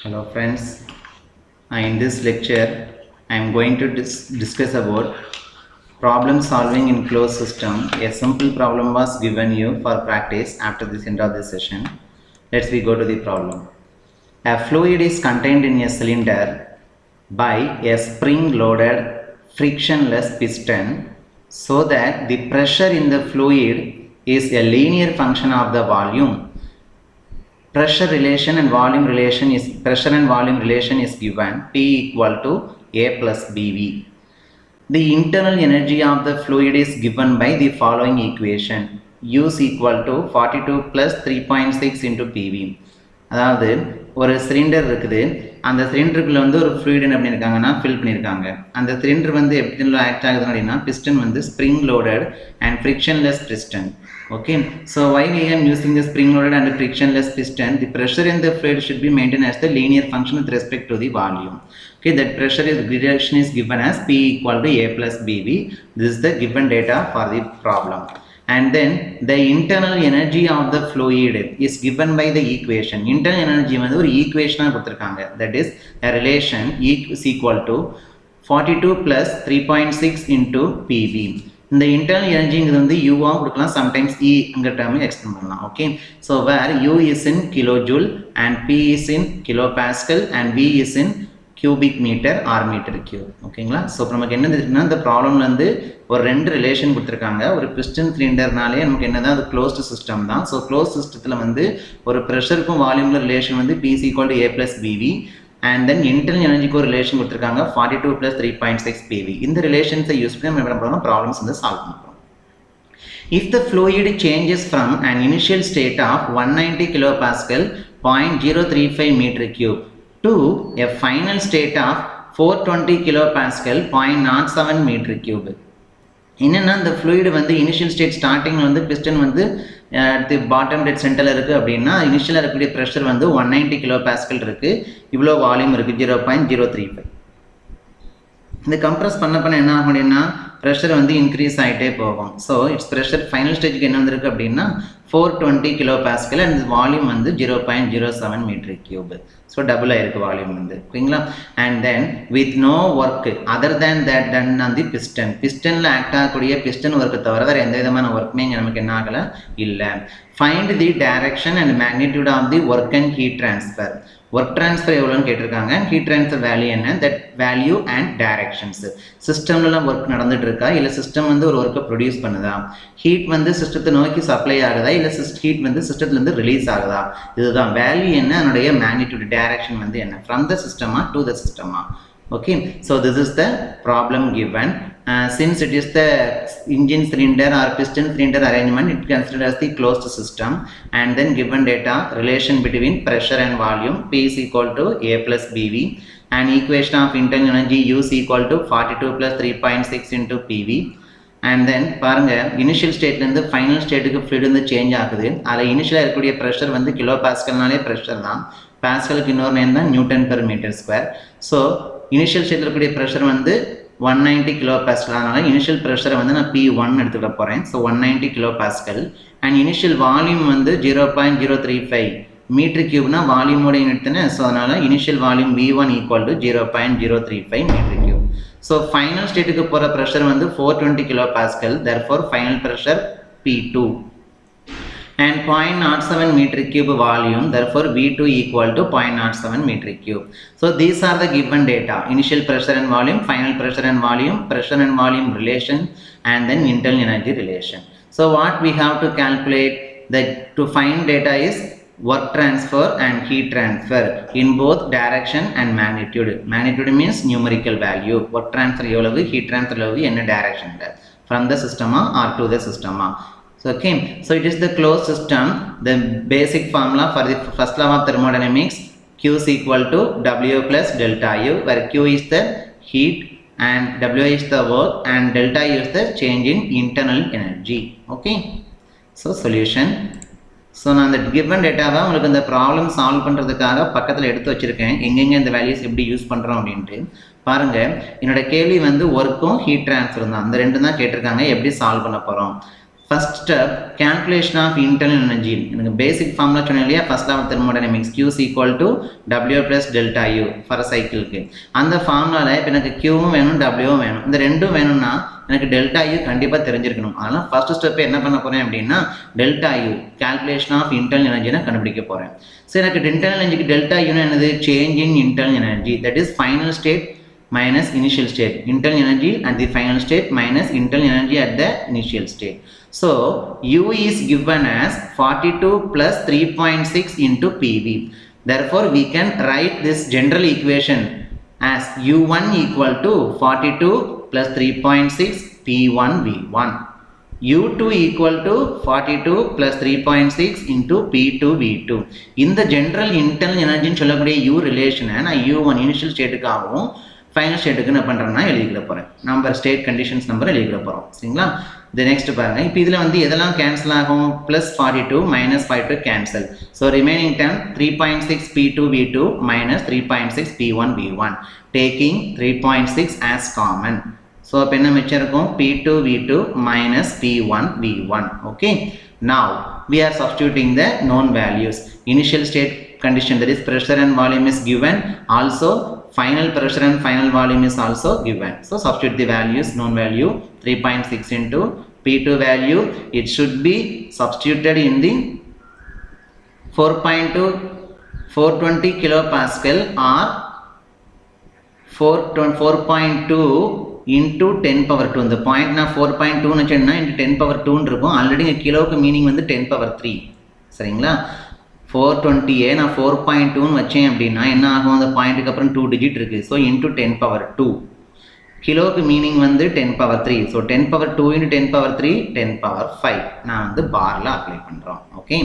Hello friends, in this lecture I am going to discuss about problem solving in closed system. A simple problem was given you for practice after this end of this session. Let's we go to the problem. A fluid is contained in a cylinder by a spring loaded frictionless piston so that the pressure in the fluid is a linear function of the volume. Pressure and volume relation is given P equal to A plus BV. The internal energy of the fluid is given by the following equation. U is equal to 42 plus 3.6 into PV. அதாவது ஒரு cylinder இருக்குது, அந்த சிலிண்டருக்குள்ள வந்து ஒரு fluid என்ன பண்ணியிருக்காங்கன்னா fill பண்ணியிருக்காங்க. அந்த சிலிண்டர் வந்து எப்படி ஆக்ட் ஆகுது அப்படின்னா பிஸ்டன் வந்து spring loaded and frictionless piston. Okay, so why we are using the spring loaded and frictionless piston, the pressure in the fluid should be maintained as the linear function with respect to the volume. Okay, that pressure relation is given as P equal to A plus BV. This is the given data for the problem. And then the internal energy of the fluid is given by the equation. Internal energy வந்து ஒரு equation கொடுத்திருக்காங்க. That is a relation E is equal to 42 plus 3.6 into PV. இந்த internal energy வந்து U கொடுக்கலாம், sometimes E ங்கிற term extend பண்ணலாம். Okay, so where U is in kilojoule and P is in kilopascal and V is in cubic meter or meter cube. ஓகேங்களா? So இப்போ நமக்கு என்ன தெரியுதுன்னா இந்த ப்ராப்ளம்ல வந்து ஒரு ரெண்டு ரிலேஷன் கொடுத்துருக்காங்க. ஒரு பிஸ்டன் சிலிண்டர்னாலே நமக்கு என்னதான் அது க்ளோஸ்டு சிஸ்டம் தான். ஸோ க்ளோஸ் சிஸ்டத்தில் வந்து ஒரு ப்ரெஷருக்கும் வால்யூம்ல ரிலேஷன் வந்து P is equal to A plus BV. And then internal energy को relation கொடுத்திருக்காங்க 42 plus 3.6 PV. இந்த ரிலேஷன்ஸை யூஸ் பண்ணி நம்ம என்ன பண்ணுறோம், ப்ராப்ளம்ஸ் வந்து சால்வ் பண்ணுறோம். If the fluid changes from an initial state of 190 kilopascal 0.035 meter cube to a final state of 420 kilopascal 0.07 meter cube. என்னன்னா இந்த fluid வந்து இனிஷியல் ஸ்டேட் ஸ்டார்டிங் வந்து பிஸ்டன் வந்து தி பாட்டம் டெட் சென்டரில் இருக்குது அப்படின்னா இனிஷியலாக இருக்கக்கூடிய ப்ரெஷர் வந்து 190 கிலோ பாஸ்கல் இருக்குது, இவ்வளோ வால்யூம் இருக்குது 0.035. இந்த கம்ப்ரஸ் பண்ண என்ன ஆகும் அப்படின்னா ப்ரெஷர் வந்து இன்க்ரீஸ் ஆகிட்டே போகும். ஸோ இட்ஸ் ப்ரெஷர் ஃபைனல் ஸ்டேஜுக்கு என்ன வந்திருக்கு அப்படின்னா 420 கிலோ பாஸ்கல் அண்ட் வால்யூம் வந்து 0.07 மீட்டர் கியூப். ஸோ டபுள் ஆயிருக்கு வால்யூம் வந்து. ஓகேங்களா? And then with no work other than that done on the piston. பிஸ்டனில் ஆக்ட் ஆகக்கூடிய பிஸ்டன் ஒர்க்கை தவிர வேறு எந்த விதமான ஒர்க்குமே இங்கே நமக்கு என்ன ஆகலை இல்லை. Find the direction and magnitude of the work and heat transfer. Work transfer எவ்வளோன்னு கேட்டிருக்காங்க, ஹீட் ட்ரான்ஸ்ஃபர் வேல்யூ என்ன, தட் வேல்யூ அண்ட் டைரக்ஷன்ஸ். சிஸ்டம்லாம் ஒர்க் நடந்துட்டு இருக்கா, இல்லை சிஸ்டம் வந்து ஒரு ஒர்க்கை ப்ரொடியூஸ் பண்ணுதா, ஹீட் வந்து சிஸ்டத்தை நோக்கி சப்ளை ஆகுதா, இல்லை ஹீட் வந்து சிஸ்டத்துலேருந்து ரிலீஸ் ஆகுதா, இதுதான் வேல்யூ என்ன, அதனுடைய மேக்னிடியூட் டைரக்ஷன் வந்து என்ன, ஃப்ரம் த சிஸ்டமா டு த சிஸ்டமா. Okay, so this is the problem given. Since it is the engine cylinder or piston cylinder arrangement, it considered as the closed system. And then given data relation between pressure and volume P is equal to A plus BV, and equation of internal energy U is equal to 42 plus 3.6 into PV. And then பாருங்க initial ஸ்டேட்லேருந்து final ஸ்டேட்டுக்கு fluid வந்து change ஆகுது. அதில் இனிஷியலாக இருக்கக்கூடிய pressure வந்து kilo பாஸ்கல்னாலே pressure தான், பாஸ்கலுக்கு இன்னொரு நேம் தான் Newton per metre square. So initial ஸ்டேட்டில் இருக்கக்கூடிய ப்ரெஷர் வந்து 190 கிலோ பாஸ்கல். அதனால் இனிஷியல் ப்ரெஷரை வந்து நான் P1 எடுத்துக்கிட போகிறேன். So 190 kilo pascal and initial volume வந்து 0.035 மீட்டர் கியூப்னா வால்யூமோட யூனிட் தானே. ஸோ அதனால் initial volume V1 equal to 0.035 metre cube. So final ஸ்டேட்டுக்கு போகிற ப்ரெஷர் வந்து 420 kilo pascal. Therefore final pressure P2 and 0.07 meter cube volume, therefore V2 equal to 0.07 meter cube. So these are the given data: initial pressure and volume, final pressure and volume relation, and then internal energy relation. So what we have to calculate, that to find data is work transfer and heat transfer in both direction and magnitude. Magnitude means numerical value. Work transfer எவ்வளவு, heat transfer எவ்வளவு, என்ன direction, from the system or to the system. So, okay, so it is the closed system. The basic formula for the first law of thermodynamics, Q is equal to W plus delta U, where Q is the heat and W is the work and delta U is the change in internal energy. Okay, so solution. So நான் அந்த given டேட்டாவை உங்களுக்கு இந்த problem solve பண்ணுறதுக்காக பக்கத்தில் எடுத்து வச்சுருக்கேன், எங்கெங்கே இந்த வேல்யூஸ் எப்படி யூஸ் பண்ணுறோம் அப்படின்ட்டு. பாருங்கள், என்னோட கேள்வி வந்து ஒர்க்கும் ஹீட் ட்ரான்ஸ்ஃபர் தான், அந்த ரெண்டு தான் கேட்டிருக்காங்க. எப்படி சால்வ் பண்ண போகிறோம், First step, calculation of internal energy. Basic formula சொன்னேன் first law of thermodynamics, Q is equal to W plus delta U for a cycle. அந்த formula இப்போ எனக்கு Q வேணும் W வேணும். இந்த ரெண்டும் வேணும்னா எனக்கு delta U கண்டிப்பா தெரிஞ்சிருக்கணும். அதனால first step என்ன பண்ண போறேன் அப்படின்னா delta U calculation of internal energy ன கண்டுபிடிக்க போறேன். சோ எனக்கு internal energy delta U னா என்னது? Change in internal energy, that is final state minus initial state. Internal energy at the final state minus internal energy at the initial state. So, U is given as 42 plus 3.6 into PV. Therefore, we can write this general equation as U1 equal to 42 plus 3.6 P1 V1. U2 equal to 42 plus 3.6 into P2 V2. In the general internal energy சொல்லக்கூடிய U relation நான் U1 initial state க்காகவும் final state க்கு என்ன பண்றேன்னா எழுதிக்க போறேன். Number state conditions number எழுதிக்க போறோம். சரிங்களா? The next பாருங்க. இப்போ இதுல வந்து எதெல்லாம் கேன்சல் ஆகும்? plus 42 minus 42 cancel. So remaining term 3.6 P2 V2 minus 3.6 P1 V1. Taking 3.6 as common. So அப்ப என்ன மிச்சம் இருக்கும்? P2 V2 minus P1 V1. Okay. Now we are substituting the known values. Initial state condition, that is pressure and volume is given. Also final pressure and final volume is also given. So substitute the values. Known value 3.6 into P2 value, it should be substituted in the 420 kilopascal or 4.2 into 10 power 2. The point na 4.2 na into 10 power 2 இருக்கும். Already இங்க கிலோக்கு meaning வந்து 10 power 3. சரிங்களா? 420 நான் 4.2 ன்னு வச்சேன் அப்படின்னா என்ன ஆகும்? அந்த பாயிண்ட்டுக்கு அப்புறம் 2 டிஜிட் இருக்கு. So into 10 power 2. கிலோக்கு மீனிங் வந்து 10 power 3. So 10 power 2 into 10 power 3 10 power 5. நான் வந்து பார்ல அப்ளை பண்றோம். Okay.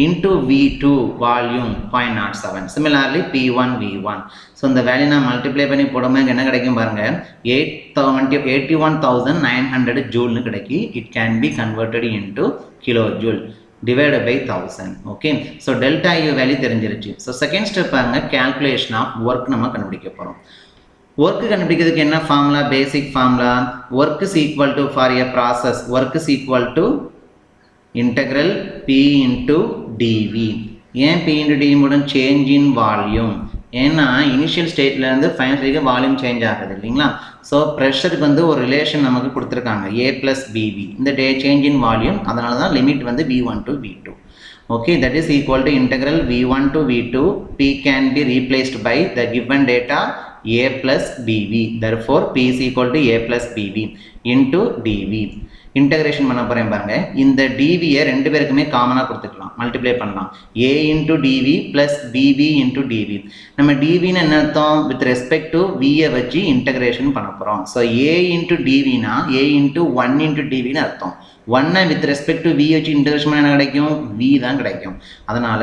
Into V2 volume 0.07. Similarly P1 V1. So இந்த வேல்யூ நான் மல்டிப்ளை பண்ணி போடும்போது என்ன கிடைக்கும் பாருங்க? 81,900 ஜூல்னு கிடைக்கும். It can be converted into kilo joule divided by 1000. Okay, so delta U value தெரிஞ்சிருச்சு. So second step பாருங்க, calculation of work நம்ம கண்டுபிடிக்க போறோம். work கண்டுபிடிக்கிறதுக்கு என்ன formula? basic formula. work is equal to, for a process, work is equal to integral P into dV. ஏன் P into dV மூலம் change in volume? ஏன்னா initial ஸ்டேட்ல இருந்து ஃபைனல் ஸ்டேட்க்கு வால்யூம் சேஞ்ச் ஆகுது இல்லைங்களா? ஸோ ப்ரெஷருக்கு வந்து ஒரு ரிலேஷன் நமக்கு கொடுத்துருக்காங்க A plus BV. இந்த சேஞ்ச் இன் வால்யூம், அதனால தான் லிமிட் வந்து V1 to V2. Okay, that is equal to integral V1 to V2. P can be replaced by the given data A plus BV. Therefore, P is equal to A plus BV into dV. Integration பண்ண போறேன் பாருங்க. இந்த dv ரெண்டு பேருக்குமே காமனா கொடுத்துக்கலாம், multiply பண்ணலாம். a into dv plus bv into dv. நம்ம dv ன்னு என்ன அர்த்தம்? வித் ரெஸ்பெக்ட் டு v வச்சு இன்டகிரேஷன் பண்ண போறோம். சோ a into dv னா a into 1 into dv ன்னு அர்த்தம். 1 வித் ரெஸ்பெக்ட் டு v வச்சு இன்டகிரேஷன் பண்ணா என்ன கிடைக்கும்? v தான் கிடைக்கும். அதனால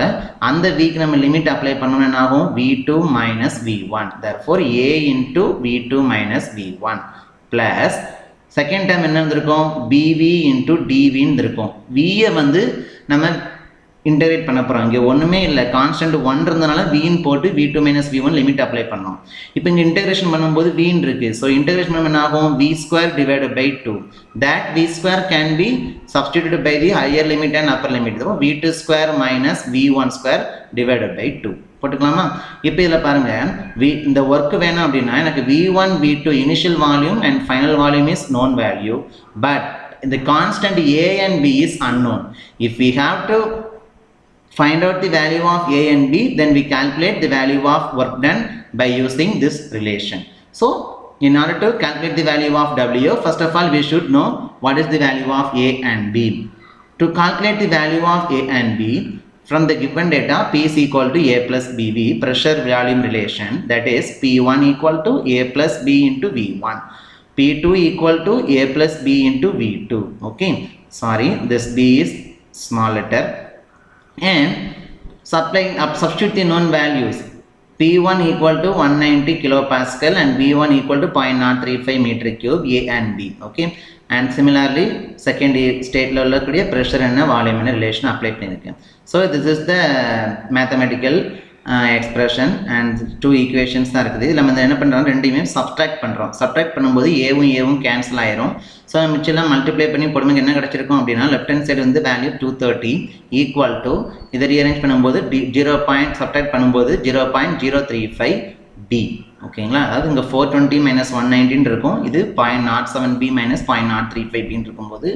அந்த v க்கு நம்ம லிமிட் அப்ளை பண்ணனும், என்ன ஆகும்? v2 minus v1. therefore a into v2 minus v1 plus second time என்ன இருந்திருக்கும்? BV into DV இருக்கும். V வந்து நம்ம இன்டகிரேட் பண்ண போறோம். இங்க ஒண்ணுமே இல்ல, கான்ஸ்டன்ட் 1 இருந்தனால V ன்னு போட்டு V2 minus V1 limit apply பண்ணோம். இப்போ இங்க இன்டகிரேஷன் பண்ணும்போது V ன்னு இருக்கு. சோ இன்டகிரேஷன் பண்ணா என்ன ஆகும்? V square divided by 2. That V square can be substituted by the higher limit and upper limit. So V2 square minus V1 square divided by 2. போட்டுக்கலாமா? இப்போ இதில் பாருங்க, இந்த ஒர்க் வேணும் அப்படின்னா எனக்கு V1 V2 initial volume and final volume is known value, but the constant A and B is unknown. If we have to find out the value of A and B, then we calculate the value of work done by using this relation. So in order to calculate the value of W, first of all we should know what is the value of A and B. To calculate the value of A and B, from the given data, P is equal to A plus BV, pressure volume relation, that is P1 equal to A plus B into V1, P2 equal to A plus B into V2. Okay, sorry, this B is small letter. And substitute the known values. P1 equal to 190 kilopascal and V1 equal to 0.035 meter cube, A and B. Okay, and similarly second state la ulla pressure and volume relation apply பண்ணிருக்கேன். So this is the mathematical expression and 2 equations தான் இருக்குது. இதில் நம்ம என்ன பண்ணுறோம், ரெண்டையுமே subtract பண்ணுறோம். Subtract பண்ணும்போது ஏவும் கேன்சல் ஆயிரும். ஸோ மிச்சம் மல்டிப்ளை பண்ணி போடும்போது என்ன கிடச்சிருக்கும் அப்படின்னா லெஃப்ட் ஹேண்ட் சைடு வந்து வேல்யூ 230 ஈக்குவல் டு இதை ரீஅரேஞ்ச் பண்ணும்போது 0. சப்ட்ராக்ட் பண்ணும்போது 0.035 டி. ஓகேங்களா, அதாவது இங்கே 420 - 119 இருக்கும். இது 0.07 b - 0.035 பின்னு இருக்கும்போது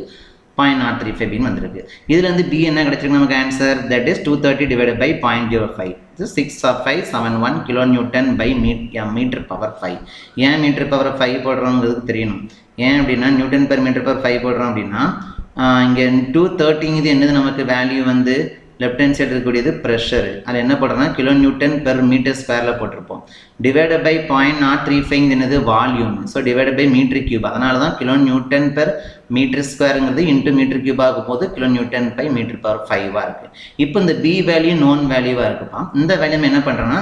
0.035 பின்னு வந்திருக்கு. இதுல இருந்து b என்ன கிடைச்சிருக்கு நமக்கு answer, that is 230 divided by 0.05. இது 6571 kilonewton by meter power 5. ஏன் மீட்டர் பவர் 5 போடுறோங்கிறது தெரியணும். ஏன் அப்படின்னா நியூட்டன் பெர் மீட்டர் பவர் 5 போடுறோம் அப்படின்னா இங்கே 230 இது என்னது நமக்கு வேல்யூ வந்து லெஃப்ட் ஹேண்ட் சைடு இருக்கக்கூடியது ப்ரெஷர். அதில் என்ன போடுறோம்னா கிலோ நியூட்டன் பெர் மீட்டர் ஸ்கொயரில் போட்டிருப்போம். டிவைடட் பை 0.035 என்னது volume. So divided by metre cube. அதனால தான் கிலோ நியூட்டன் பெர் மீட்டர் ஸ்கொயருங்கிறது இன்ட்டு மீட்டர் கியூப் ஆகும் போது kilo newton by metre power 5 இருக்குது. இப்போ இந்த பி வேல்யூ நோன் வேல்யூவாக இருக்குப்பா. இந்த வேல்யூ என்ன பண்ணுறோன்னா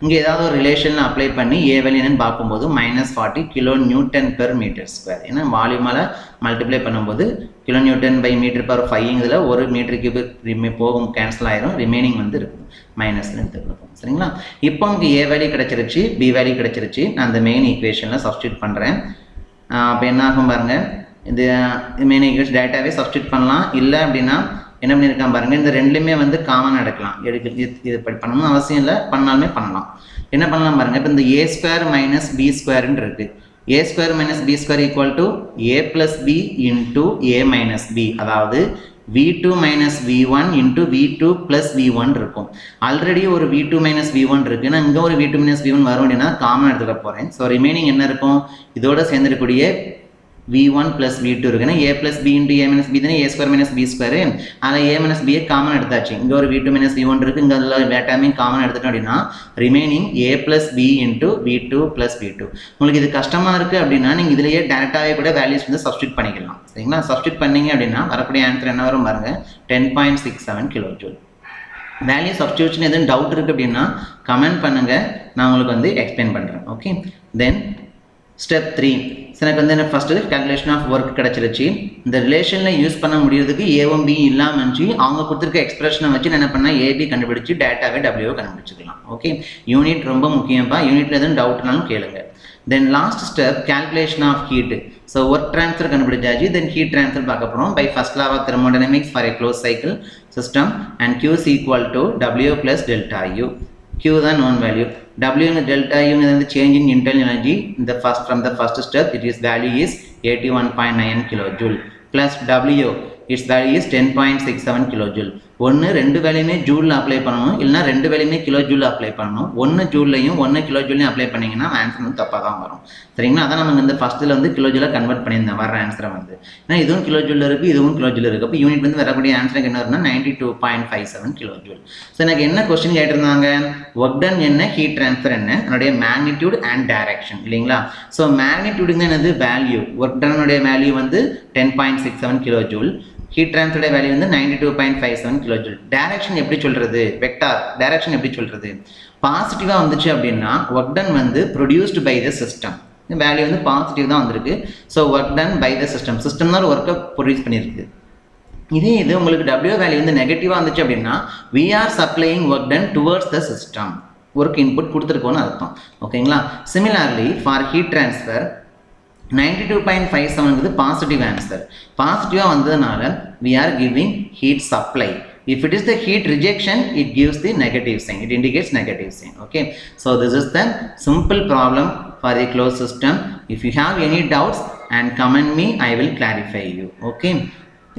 இங்கே ஏதாவது ஒரு ரிலேஷனில் அப்ளை பண்ணி ஏ வேல்யூ என்னன்னு பார்க்கும்போது -40 kilo newton per metre square. ஏன்னா வால்யூமால் மல்டிப்ளை பண்ணும்போது kilo newton by metre power 5ங்கிறதுல ஒரு மீட்டர் கியூப் போகும், கேன்சல் ஆயிரும். ரிமைனிங் வந்து இருக்கும் மைனஸ்ன்னு எடுத்துக்கலாம். சரிங்களா, இப்போ நமக்கு ஏ வேல்யூ கிடைச்சிருச்சு, பி வேல்யூ கிடைச்சிருச்சு. நான் அந்த மெயின் ஈக்குவேஷனில் சப்ஸ்டியூட் பண்ணுறேன். அப்போ என்ன ஆகும் பாருங்கள், இது மெயின் ஈக்குவேஷன் டேட்டாவே சப்ஸ்டியூட் பண்ணலாம். இல்லை அப்படின்னா என்ன பண்ணியிருக்கான் பாருங்கள், இந்த ரெண்டுலேயுமே வந்து காமன் எடுக்கலாம். இது பண்ணணும்னு அவசியம் இல்லை, பண்ணாலுமே பண்ணலாம். என்ன பண்ணலாம் பாருங்கள், இப்போ இந்த a² - b² இருக்குது. a² - b² = a + b into a - b. அதாவது v2 - v1 into v2 + v1 இருக்கும். ஆல்ரெடி ஒரு v2 - v1 இருக்கு. நான் இங்கே ஒரு v2 - v1 வரும் அப்படின்னா காமன் எடுத்துக்க போகிறேன். ஸோ ரிமைனிங் என்ன இருக்கும், இதோட சேர்ந்துருக்கூடிய v1 + v2 இருக்குன்னா a + b into a - b தானே a² - b². அதில் a - b காமன் எடுத்தாச்சு. இங்கே ஒரு v2 - v1 இருக்குது. இங்கே அதில் டேட்டாமே காமன் எடுத்துட்டோம் அப்படின்னா remaining a + b into v2 + v2. உங்களுக்கு இது கஷ்டமாக இருக்குது அப்படின்னா நீங்கள் இதிலேயே டேரெக்டாகவே கூட வேல்யூஸ் வந்து சப்ஸ்டியூட் பண்ணிக்கலாம். சரிங்களா, சப்ஸ்டியூட் பண்ணீங்க அப்படின்னா வரக்கூடிய ஆன்சர் என்ன வரும் பாருங்கள், 10.67 kJ. வேல்யூ சப்ஸ்டியூஷன் எதுவும் டவுட் இருக்குது அப்படின்னா கமெண்ட் பண்ணுங்கள், நான் உங்களுக்கு வந்து எக்ஸ்பிளைன் பண்ணுறேன். ஓகே, தென் ஸ்டெப் 3. எனக்கு வந்து ஃபஸ்ட்டு கேல்குலேஷன் ஆஃப் ஒர்க் கிடச்சிருச்சு. இந்த ரிலேஷனில் யூஸ் பண்ண முடியறதுக்கு ஏவும் பி இல்லாமல் இருந்துச்சு. அவங்க கொடுத்துருக்க எக்ஸ்பிரஷனை வச்சு என்ன பண்ணால் ஏபி கண்டுபிடிச்சி டேட்டாவே டபிள்யூ கண்டுபிடிச்சிக்கலாம். ஓகே, யூனிட் ரொம்ப முக்கியம்ப்பா. யூனிட்டில் எதுவும் டவுட்னாலும் கேளுங்க. Then last step calculation of heat. So work transfer கண்டுபிடிச்சாச்சு. தென் ஹீட் ட்ரான்ஸ்ஃபர் பார்க்க போகிறோம். By first law of thermodynamics for a close cycle system and Q is equal to W plus delta U. Q தான் known value. W and delta U is the change in internal energy. From the first step, its value is 81.9 kilojoule plus W, its value is 10.67 kilojoule. ஒன்று ரெண்டு வேலையுமே ஜூலில் apply பண்ணணும், இல்லைனா ரெண்டு வேலையுமே kilo ஜூலில் apply பண்ணணும். ஒன்று ஜூல்லையும் ஒன்று கிலோ ஜூல்லையும் அப்ளை பண்ணிங்கன்னா ஆன்சர் வந்து தப்பாக தான் வரும். சரிங்களா, அதான் நம்ம இந்த ஃபஸ்ட்டில் வந்து கிலோ ஜூலில் கன்வெர்ட் பண்ணியிருந்தேன் வர ஆன்சரை வந்து. ஏன்னா இதுவும் கிலோ ஜூலில் இருக்குது, இதுவும் கிலோ ஜூலில் இருக்குது. அப்போ யூனிட் வந்து வரக்கூடிய ஆன்சருக்கு என்ன வரும்னா 92.57 கிலோ ஜூல். ஸோ எனக்கு என்ன கொஸ்டின் கேட்டிருந்தாங்க, ஒர்க் டன் என்ன, ஹீட் ட்ரான்ஸ்ஃபர் என்ன, அதனுடைய மேக்னிடியூட் அண்ட் டைரக்ஷன் இல்லைங்களா. ஸோ மேக்னிடியூடுங்க என்னது வேல்யூ, ஒர்க் டனுடைய வேல்யூ வந்து 10.67 kilo joule, heat transfer value வந்து 92.57 கிலோஜூல். டைரக்ஷன் எப்படி சொல்றது, வெக்டார் டைரக்ஷன் எப்படி சொல்றது, பாசிட்டிவா வந்துச்சு அப்படின்னா ஒர்க் டன் வந்து produced by the system, value வந்து பாசிட்டிவ் தான் வந்திருக்கு. So work done by the system, system தான் ஒர்க்கை ப்ரொடியூஸ் பண்ணியிருக்கு. இதே இது உங்களுக்கு W வேல்யூ வந்து நெகட்டிவா வந்துச்சு அப்படின்னா we are supplying work done towards the system, work input கொடுத்துருக்கோன்னு அர்த்தம். ஓகேங்களா. Similarly for heat transfer 92.57 positive answer. பாசிட்டிவா வந்ததுனால we are giving heat supply. If it is the heat rejection, it gives the negative sign, it indicates negative sign. Okay, so this is the simple problem for a closed system. If you have any doubts and comment me, I will clarify you. Okay,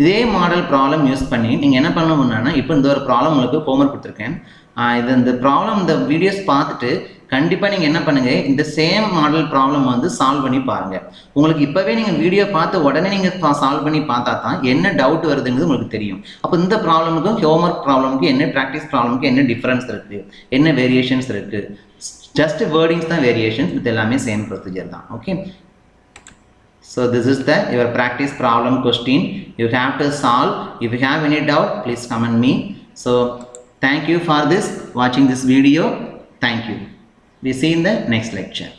இதே model problem use பண்ணி நீங்கள் என்ன பண்ணணும்னா, இப்போ இந்த ஒரு problem உங்களுக்கு homework கொடுத்துருக்கேன். இந்த ப்ராப்ளம் இந்த வீடியோஸ் பார்த்துட்டு கண்டிப்பாக நீங்கள் என்ன பண்ணுங்கள், இந்த சேம் மாடல் ப்ராப்ளம் வந்து சால்வ் பண்ணி பாருங்கள். உங்களுக்கு இப்போவே நீங்கள் வீடியோ பார்த்து உடனே நீங்கள் சால்வ் பண்ணி பார்த்தா தான் என்ன டவுட் வருதுங்கிறது உங்களுக்கு தெரியும். அப்போ இந்த ப்ராப்ளமுக்கும் ஹோம்ஒர்க் ப்ராப்ளமுக்கும் என்ன, ப்ராக்டிஸ் ப்ராப்ளமுக்கும் என்ன டிஃப்ரென்ஸ் இருக்குது, என்ன வேரியேஷன்ஸ் இருக்குது, ஜஸ்ட் வேர்டிங்ஸ் தான் வேரியேஷன்ஸ், இது எல்லாமே சேம் ப்ரொசீஜர் தான். Okay, so this is your practice problem question you have to solve. If you have any doubt, please comment me. So thank you for watching this video. Thank you. We see in the next lecture.